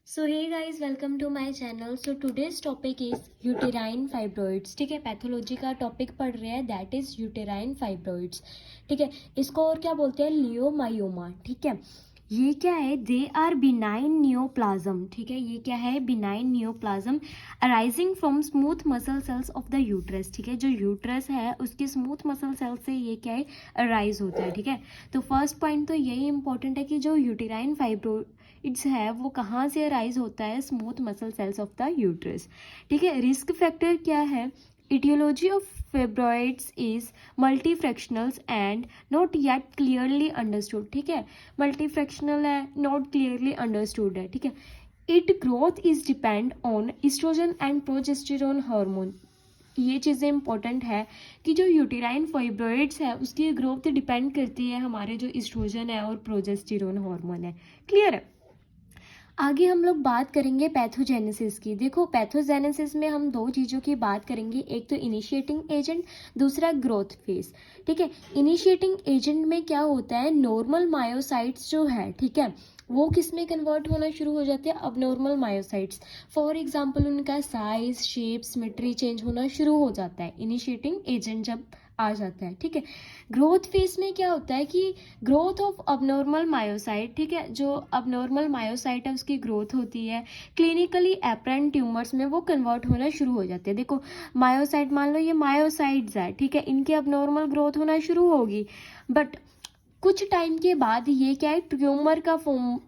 So hey guys, welcome to my channel. So today's topic is uterine fibroids. ठीक है, pathology का topic पढ़ रहे हैं, दैट इज यूटेराइन फाइब्रॉइड्स। ठीक है, इसको और क्या बोलते हैं? लियोमायोमा। ठीक है, ये क्या है? They are benign neoplasm. ठीक है, ये क्या है? Benign neoplasm arising from smooth muscle cells of the uterus. ठीक है, जो यूट्रस है उसके स्मूथ मसल सेल से ये क्या है? अराइज होता है। ठीक है, तो फर्स्ट पॉइंट तो यही इंपॉर्टेंट है कि जो यूटेराइन फाइब्रॉइड्स है वो कहाँ से अराइज होता है? Smooth muscle cells of the uterus. ठीक है, रिस्क फैक्टर क्या है? etiology of fibroids is multifractional and not yet clearly understood। ठीक है, multifractional है, not clearly understood है। ठीक है, it growth is depend on estrogen and progesterone hormone। ये चीज़ें इंपॉर्टेंट है कि जो यूटेराइन फाइब्रॉइड्स है उसकी ग्रोथ डिपेंड करती है हमारे जो इस्ट्रोजन है और प्रोजेस्टेरोन हार्मोन है। क्लियर है? आगे हम लोग बात करेंगे पैथोजेनेसिस की। देखो, पैथोजेनेसिस में हम दो चीज़ों की बात करेंगे, एक तो इनिशिएटिंग एजेंट, दूसरा ग्रोथ फेज। ठीक है, इनिशिएटिंग एजेंट में क्या होता है? नॉर्मल मायोसाइट्स जो है, ठीक है, वो किस में कन्वर्ट होना शुरू हो जाते हैं? अब नॉर्मल मायोसाइट्स। फॉर एग्जांपल उनका साइज, शेप, सिमेट्री चेंज होना शुरू हो जाता है इनिशिएटिंग एजेंट जब आ जाता है। ठीक है, ग्रोथ फेज में क्या होता है कि ग्रोथ ऑफ अबनॉर्मल मायोसाइट, ठीक है, जो अबनॉर्मल मायोसाइट है उसकी ग्रोथ होती है। क्लिनिकली एपरेंट ट्यूमर्स में वो कन्वर्ट होना शुरू हो जाते हैं। देखो, मायोसाइट मान लो ये मायोसाइट्स है, ठीक है, इनके अबनॉर्मल ग्रोथ होना शुरू होगी, बट कुछ टाइम के बाद ये क्या है? ट्यूमर का फॉर्म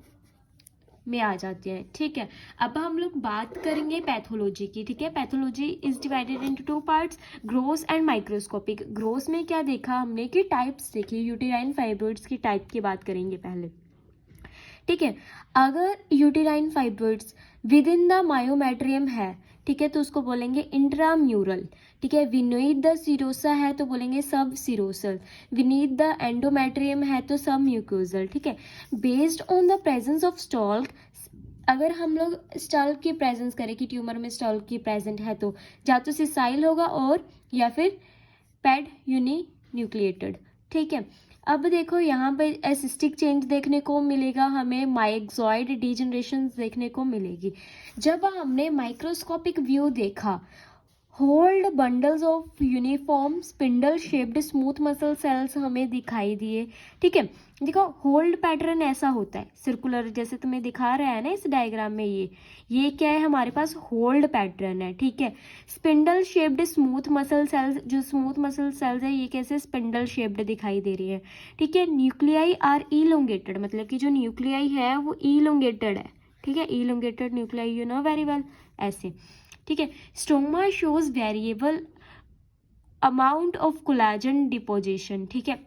में आ जाते हैं। ठीक है, अब हम लोग बात करेंगे पैथोलॉजी की। ठीक है, pathology is divided into two parts, gross and microscopic. Gross में क्या देखा हमने कि टाइप्स देखी, यूटेराइन फाइब्रॉइड्स की टाइप की बात करेंगे पहले। ठीक है, अगर uterine fibroids with in the myometrium है, ठीक है, तो उसको बोलेंगे इंट्राम्यूरल। ठीक है, विनीथ द सिरोसा है तो बोलेंगे सब सिरोसल, विनीथ द एंडोमेट्रियम है तो सब म्यूकोजल। ठीक है, based on the presence of stalk, अगर हम लोग स्टॉल्क की प्रेजेंस करें कि ट्यूमर में स्टॉल्क की प्रेजेंट है तो या तो सिसाइल होगा और या फिर पैड यूनी न्यूक्लिएटेड। ठीक है, अब देखो यहाँ पे एसिस्टिक चेंज देखने को मिलेगा, हमें माइक्सॉइड डीजनरेशन देखने को मिलेगी। जब हमने माइक्रोस्कोपिक व्यू देखा, hold bundles of uniform spindle shaped smooth muscle sales हमें दिखाई दिए। ठीक है, देखो होल्ड पैटर्न ऐसा होता है सर्कुलर, जैसे तुम्हें दिखा रहा है ना इस डायग्राम में, ये क्या है? हमारे पास होल्ड पैटर्न है। ठीक है, spindle shaped smooth muscle sales, जो स्मूथ मसल सेल्स है ये कैसे स्पिंडल शेप्ड दिखाई दे रही है। ठीक है, न्यूक्लियाई आर इलोंगेटेड, मतलब कि जो न्यूक्लियाई है वो इलोंगेटेड है। ठीक है, elongated nuclei, you know very well, ऐसे। ठीक है, stroma shows variable amount of collagen deposition. ठीक है,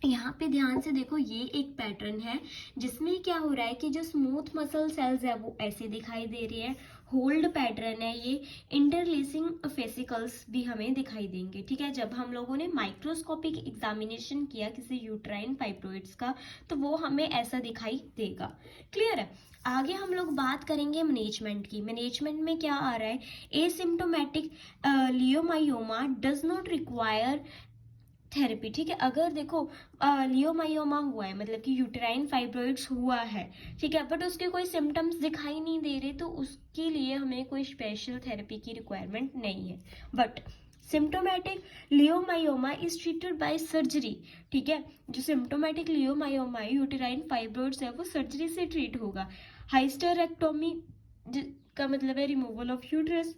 यहाँ पे ध्यान से देखो, ये एक पैटर्न है जिसमें क्या हो रहा है कि जो स्मूथ मसल सेल्स है वो ऐसे दिखाई दे रही है, होल्ड पैटर्न है ये, इंटरलेसिंग फेसिकल्स भी हमें दिखाई देंगे। ठीक है, जब हम लोगों ने माइक्रोस्कोपिक एग्जामिनेशन किया किसी यूट्राइन फाइब्रॉइड्स का तो वो हमें ऐसा दिखाई देगा। क्लियर है? आगे हम लोग बात करेंगे मैनेजमेंट की। मैनेजमेंट में क्या आ रहा है? Asymptomatic leiomyoma does not require therapy. ठीक है, अगर देखो लियोमायोमा हुआ है, मतलब कि यूटेराइन फाइब्रॉइड्स हुआ है, ठीक है, बट उसके कोई सिम्टम्स दिखाई नहीं दे रहे तो उसके लिए हमें कोई स्पेशल थेरेपी की रिक्वायरमेंट नहीं है। But symptomatic leiomyoma is treated by surgery. ठीक है, जो सिम्टोमेटिक लियोमायोमा यूटेराइन फाइब्रॉइड्स है वो सर्जरी से ट्रीट होगा। हाइस्टेरेक्टोमी का मतलब है रिमूवल ऑफ यूट्रस।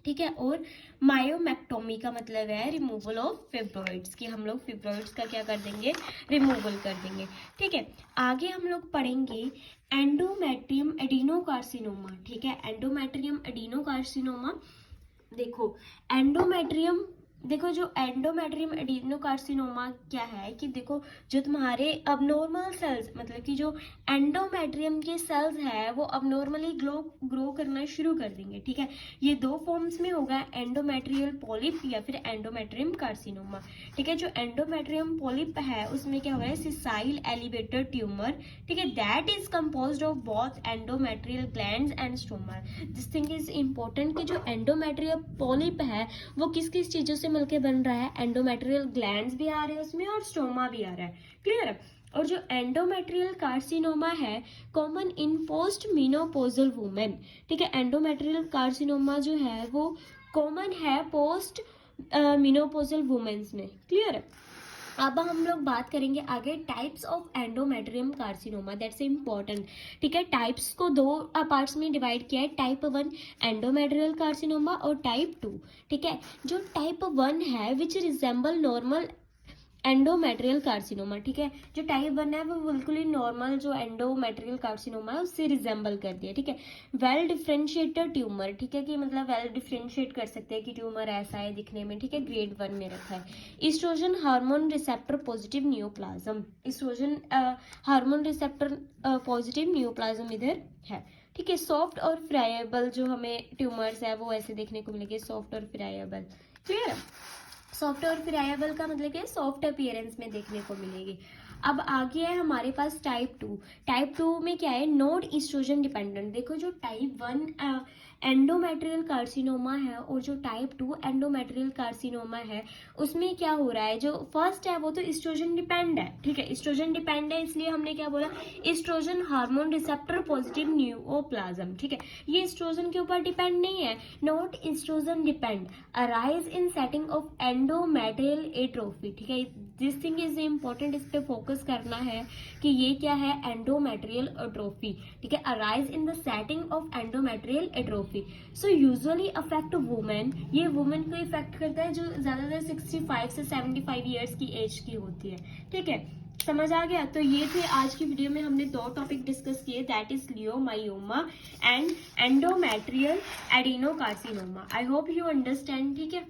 ठीक है, और मायोमेक्टोमी का मतलब है रिमूवल ऑफ फिब्रॉइड्स, कि हम लोग फिब्रॉइड्स का क्या कर देंगे? रिमूवल कर देंगे। ठीक है, आगे हम लोग पढ़ेंगे एंडोमेट्रियम एडिनोकार्सिनोमा। ठीक है, एंडोमेट्रियम एडिनोकार्सिनोमा। देखो एंडोमेट्रियम, देखो जो एंडोमेट्रियम एडिनोकार्सिनोमा क्या है कि देखो जो तुम्हारे अबनॉर्मल सेल्स, मतलब कि जो एंडोमेट्रियम के सेल्स है वो अबनॉर्मली ग्रो करना शुरू कर देंगे। ठीक है, ये दो फॉर्म्स में होगा, एंडोमेट्रियल पॉलिप या फिर एंडोमेट्रियम कार्सिनोमा। ठीक है, जो एंडोमेट्रियम पॉलिप है उसमें क्या होगा? Sessile elevated tumour. ठीक है, that is composed of both endometrial glands and stoma. This thing is important कि जो एंडोमेट्रियल पॉलिप है वो किस चीजों से मिलके बन रहा है? एंडोमेट्रियल ग्लैंड्स भी आ रहे हैं उसमें और स्टोमा भी आ रहा है। क्लियर है? और जो एंडोमेट्रियल कार्सिनोमा है common in post menopausal women, ठीक है। एंडोमेट्रियल कार्सिनोमा जो है वो कॉमन है पोस्ट मेनोपॉजल वुमेन्स में, क्लियर है। अब हम लोग बात करेंगे आगे types of endometrium carcinoma, that's important, ठीक है। टाइप्स को दो पार्ट्स में डिवाइड किया है, टाइप 1 एंडोमेट्रियल कार्सिनोमा और टाइप 2, ठीक है। जो टाइप 1 है विच रिजेंबल नॉर्मल एंडोमेट्रियल कार्सिनोमा, ठीक है। जो टाइप 1 है वो बिल्कुल ही नॉर्मल जो एंडोमेट्रियल कार्सिनोमा है उससे रिजेंबल करती है, ठीक है। वेल डिफ्रेंशिएटेड ट्यूमर, ठीक है, कि मतलब वेल डिफ्रेंशिएट कर सकते हैं कि ट्यूमर ऐसा है दिखने में, ठीक है, ग्रेड 1 में रखा है। Estrogen hormone receptor positive neoplasm, estrogen hormone receptor positive neoplasm इधर है, ठीक है। सॉफ्ट और फ्राइएबल जो हमें ट्यूमर्स है वो ऐसे देखने को मिलेंगे, सॉफ्ट और फ्राइएबल, क्लियर है। सॉफ्ट और फ्राइएबल का मतलब क्या है, सॉफ्ट अपीयरेंस में देखने को मिलेगी। अब आगे है हमारे पास टाइप 2। टाइप 2 में क्या है, नॉट ईस्ट्रोजन डिपेंडेंट। देखो जो टाइप 1 एंडोमेट्रियल कार्सिनोमा है और जो टाइप 2 एंडोमेट्रियल कार्सिनोमा है उसमें क्या हो रहा है, जो फर्स्ट है वो तो ईस्ट्रोजन डिपेंड है, ठीक है। ईस्ट्रोजन डिपेंड है इसलिए हमने क्या बोला, estrogen hormone receptor positive neoplasm, ठीक है। ये ईस्ट्रोजन के ऊपर डिपेंड नहीं है, not estrogen depend, arise in setting of endometrial atrophy, ठीक है। दिस थिंग इज इम्पोर्टेंट, इस पे फोकस करना है कि ये क्या है, एंडोमेट्रियल एट्रोफी, ठीक है। Arise in the setting of endometrial atrophy, so usually affect women, ये वुमेन को इफेक्ट करता है जो ज्यादातर 65 से 75 ईयर्स की एज की होती है, ठीक है। समझ आ गया। तो ये थे आज की वीडियो में हमने दो टॉपिक डिस्कस किए, that is leiomyoma and endometrial adenocarcinoma. I hope you understand, ठीक है।